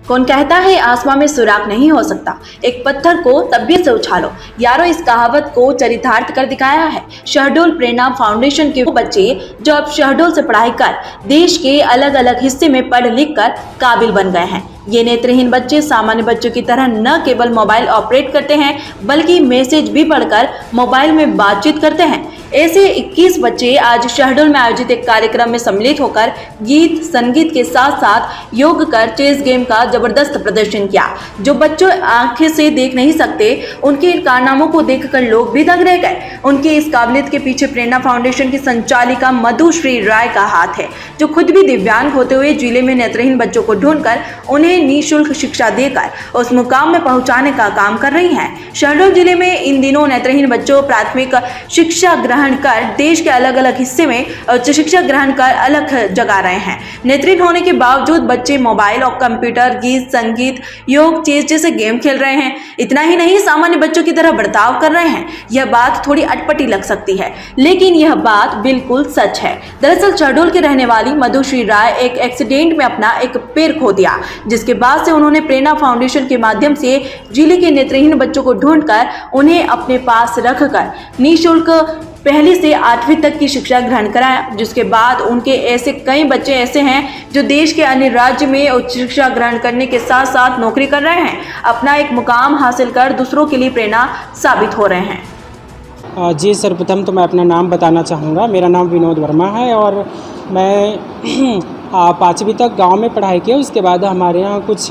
कौन कहता है आसमां में सुराख नहीं हो सकता, एक पत्थर को तबीयत से उछालो। यारो, इस कहावत को चरितार्थ कर दिखाया है शहडोल प्रेरणा फाउंडेशन के वो बच्चे जो अब शहडोल से पढ़ाई कर देश के अलग अलग हिस्से में पढ़ लिख कर काबिल बन गए हैं। ये नेत्रहीन बच्चे सामान्य बच्चों की तरह न केवल मोबाइल ऑपरेट करते हैं बल्कि मैसेज भी पढ़कर मोबाइल में बातचीत करते हैं। ऐसे 21 बच्चे आज शहडोल में आयोजित एक कार्यक्रम में सम्मिलित होकर गीत संगीत के साथ साथ योग कर चेस गेम का जबरदस्त प्रदर्शन किया। जो बच्चों आंखें से देख नहीं सकते, उनके इन कारनामों को देखकर लोग भी दंग रह गए। उनके इस काबिलियत के पीछे प्रेरणा फाउंडेशन की संचालिका मधुश्री राय का हाथ है, जो खुद भी दिव्यांग होते हुए जिले में नेत्रहीन बच्चों को ढूंढकर उन्हें निःशुल्क शिक्षा देकर उस मुकाम में पहुंचाने का काम कर रही हैं। शहडोल जिले में इन दिनों नेत्रहीन बच्चों प्राथमिक शिक्षा ग्रहण कर देश के अलग अलग हिस्से में उच्च शिक्षा ग्रहण कर अलग जगा रहे हैं। नेत्रहीन होने के बावजूद बच्चे मोबाइल और कंप्यूटर, गीत संगीत, योग, चेस जैसे गेम खेल रहे हैं। इतना ही नहीं, सामान्य बच्चों की तरह बर्ताव कर रहे हैं। यह बात थोड़ी अटपटी लग सकती है, लेकिन यह बात बिल्कुल सच है। दरअसल शहडोल के रहने वाली मधुश्री राय एक एक्सीडेंट में अपना एक पैर खो दिया, जिसके बाद से उन्होंने प्रेरणा फाउंडेशन के माध्यम से जिले के नेत्रहीन बच्चों को ढूंढकर उन्हें अपने पास रखकर निःशुल्क पहली से 8वीं तक की शिक्षा ग्रहण कराया। जिसके बाद उनके ऐसे कई बच्चे ऐसे हैं जो देश के अन्य राज्य में उच्च शिक्षा ग्रहण करने के साथ साथ नौकरी कर रहे हैं, अपना एक मुकाम हासिल कर दूसरों के लिए प्रेरणा साबित हो रहे हैं। जी, सर्वप्रथम तो मैं अपना नाम बताना चाहूँगा। मेरा नाम विनोद वर्मा है और मैं 5वीं तक गांव में पढ़ाई की। उसके बाद हमारे यहाँ कुछ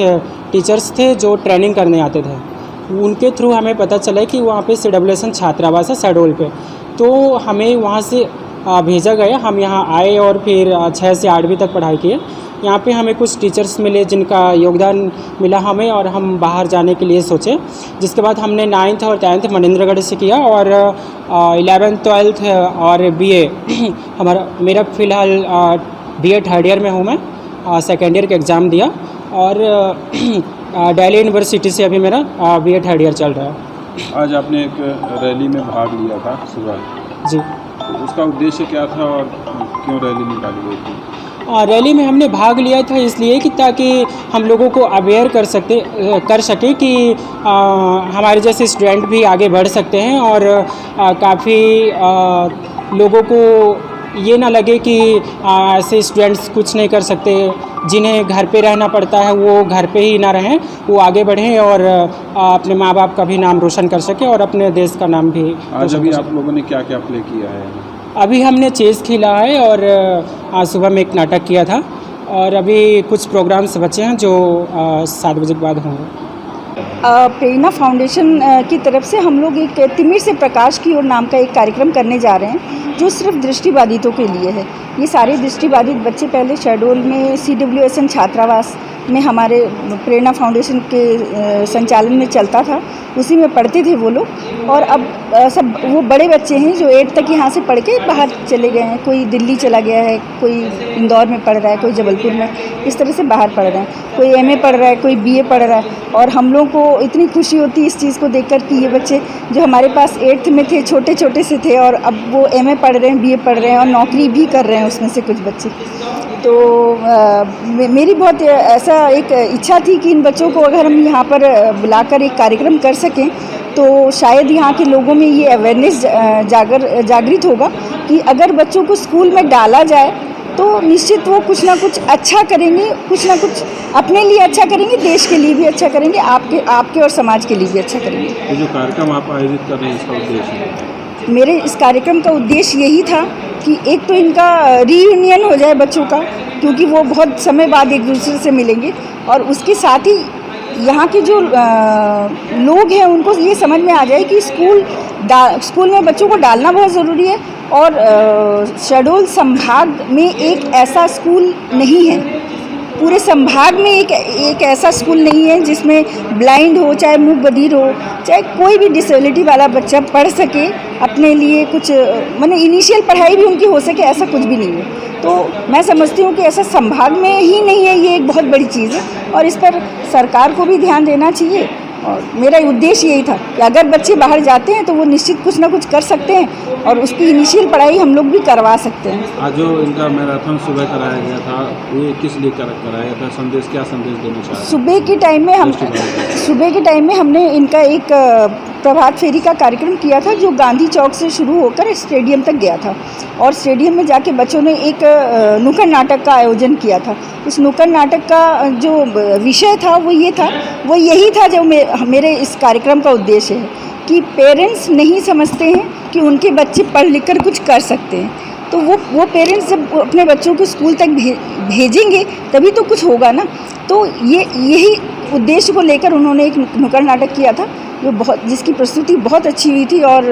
टीचर्स थे जो ट्रेनिंग करने आते थे। उनके थ्रू हमें पता चला कि वहाँ पे CWSN छात्रावास है शहडोल पे, तो हमें वहाँ से भेजा गया। हम यहाँ आए और फिर 6 से 8वीं तक पढ़ाई किए। यहाँ पे हमें कुछ टीचर्स मिले जिनका योगदान मिला हमें, और हम बाहर जाने के लिए सोचे। जिसके बाद हमने 9th और 10th मनेंद्रगढ़ से किया और 11th 12th और BA मेरा फ़िलहाल BA 3rd ईयर में हूँ मैं। 2nd ईयर का एग्ज़ाम दिया और दिल्ली यूनिवर्सिटी से अभी मेरा BA 3rd ईयर चल रहा है। आज आपने एक रैली में भाग लिया था सुबह जी, तो उसका उद्देश्य क्या था और क्यों रैली निकाली गई थी? रैली में हमने भाग लिया था इसलिए कि ताकि हम लोगों को अवेयर कर सके कि हमारे जैसे स्टूडेंट भी आगे बढ़ सकते हैं और काफ़ी लोगों को ये ना लगे कि ऐसे स्टूडेंट्स कुछ नहीं कर सकते। जिन्हें घर पे रहना पड़ता है वो घर पे ही ना रहें, वो आगे बढ़ें और अपने माँ बाप का भी नाम रोशन कर सके और अपने देश का नाम भी। आज अभी आप लोगों ने क्या क्या प्ले किया है? अभी हमने चेस खेला है और आज सुबह में एक नाटक किया था और अभी कुछ प्रोग्राम्स बचे हैं जो 7 बजे के बाद होंगे। प्रेरणा फाउंडेशन की तरफ से हम लोग एक तिमिर से प्रकाश की ओर नाम का एक कार्यक्रम करने जा रहे हैं जो सिर्फ दृष्टिबाधितों के लिए है। ये सारे दृष्टिबाधित बच्चे पहले शहडोल में CWSN छात्रावास में हमारे प्रेरणा फाउंडेशन के संचालन में चलता था, उसी में पढ़ते थे वो लोग। और अब सब वो बड़े बच्चे हैं जो 8th तक यहाँ से पढ़ के बाहर चले गए हैं। कोई दिल्ली चला गया है, कोई इंदौर में पढ़ रहा है, कोई जबलपुर में, इस तरह से बाहर पढ़ रहे हैं। कोई MA पढ़ रहा है, कोई BA पढ़ रहा है। और हम लोग को इतनी खुशी होती है इस चीज़ को देखकर कि ये बच्चे जो हमारे पास 8th में थे, छोटे छोटे से थे, और अब वो MA पढ़ रहे हैं, BA पढ़ रहे हैं और नौकरी भी कर रहे हैं उसमें से कुछ बच्चे। तो मेरी बहुत ऐसा एक इच्छा थी कि इन बच्चों को अगर हम यहाँ पर बुलाकर एक कार्यक्रम कर सकें तो शायद यहाँ के लोगों में ये अवेयरनेस जागृत होगा कि अगर बच्चों को स्कूल में डाला जाए तो निश्चित वो कुछ ना कुछ अच्छा करेंगे, कुछ ना कुछ अपने लिए अच्छा करेंगे, देश के लिए भी अच्छा करेंगे, आपके और समाज के लिए भी अच्छा करेंगे। तो जो कार्यक्रम आप आयोजित कर रहे हैं इसका उद्देश्य? मेरे इस कार्यक्रम का उद्देश्य यही था कि एक तो इनका रीयूनियन हो जाए बच्चों का, क्योंकि वो बहुत समय बाद एक दूसरे से मिलेंगे, और उसके साथ ही यहाँ के जो लोग हैं उनको ये समझ में आ जाए कि स्कूल में बच्चों को डालना बहुत ज़रूरी है। और शहडोल संभाग में एक ऐसा स्कूल नहीं है, पूरे संभाग में एक ऐसा स्कूल नहीं है जिसमें ब्लाइंड हो, चाहे मूक बधिर हो, चाहे कोई भी डिसेबिलिटी वाला बच्चा पढ़ सके, अपने लिए कुछ माने इनिशियल पढ़ाई भी उनकी हो सके, ऐसा कुछ भी नहीं है। तो मैं समझती हूँ कि ऐसा संभाग में ही नहीं है, ये एक बहुत बड़ी चीज़ है और इस पर सरकार को भी ध्यान देना चाहिए और मेरा उद्देश्य यही था कि अगर बच्चे बाहर जाते हैं तो वो निश्चित कुछ ना कुछ कर सकते हैं और उसकी इनिशियल पढ़ाई हम लोग भी करवा सकते हैं। आज जो इनका मैराथन सुबह कराया गया था, ये किस लिए कराया था? संदेश, क्या संदेश देना चाह रहे हैं? सुबह के टाइम में हमने इनका एक प्रभात फेरी का कार्यक्रम किया था जो गांधी चौक से शुरू होकर स्टेडियम तक गया था और स्टेडियम में जाके बच्चों ने एक नुक्कड़ नाटक का आयोजन किया था। उस नुक्कड़ नाटक का जो विषय था वो यही था जो मेरे इस कार्यक्रम का उद्देश्य है कि पेरेंट्स नहीं समझते हैं कि उनके बच्चे पढ़ लिख कर कुछ कर सकते हैं, तो वो पेरेंट्स जब अपने बच्चों को स्कूल तक भेजेंगे तभी तो कुछ होगा ना। तो यही उद्देश्य को लेकर उन्होंने एक नुक्कड़ नाटक किया था जिसकी प्रस्तुति बहुत अच्छी हुई थी और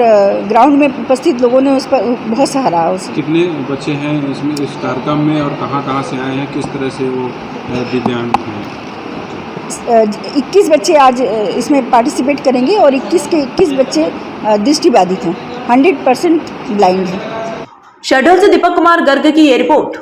ग्राउंड में उपस्थित लोगों ने उस पर बहुत सराहा उसे। कितने बच्चे हैं इसमें, इस कार्यक्रम में, और कहाँ से आए हैं, किस तरह से वो दिव्यांग हैं? 21 बच्चे आज इसमें पार्टिसिपेट करेंगे और 21 के 21 बच्चे दृष्टिबाधित हैं, 100% ब्लाइंड हैं। शहडोल से दीपक कुमार गर्ग की ये रिपोर्ट।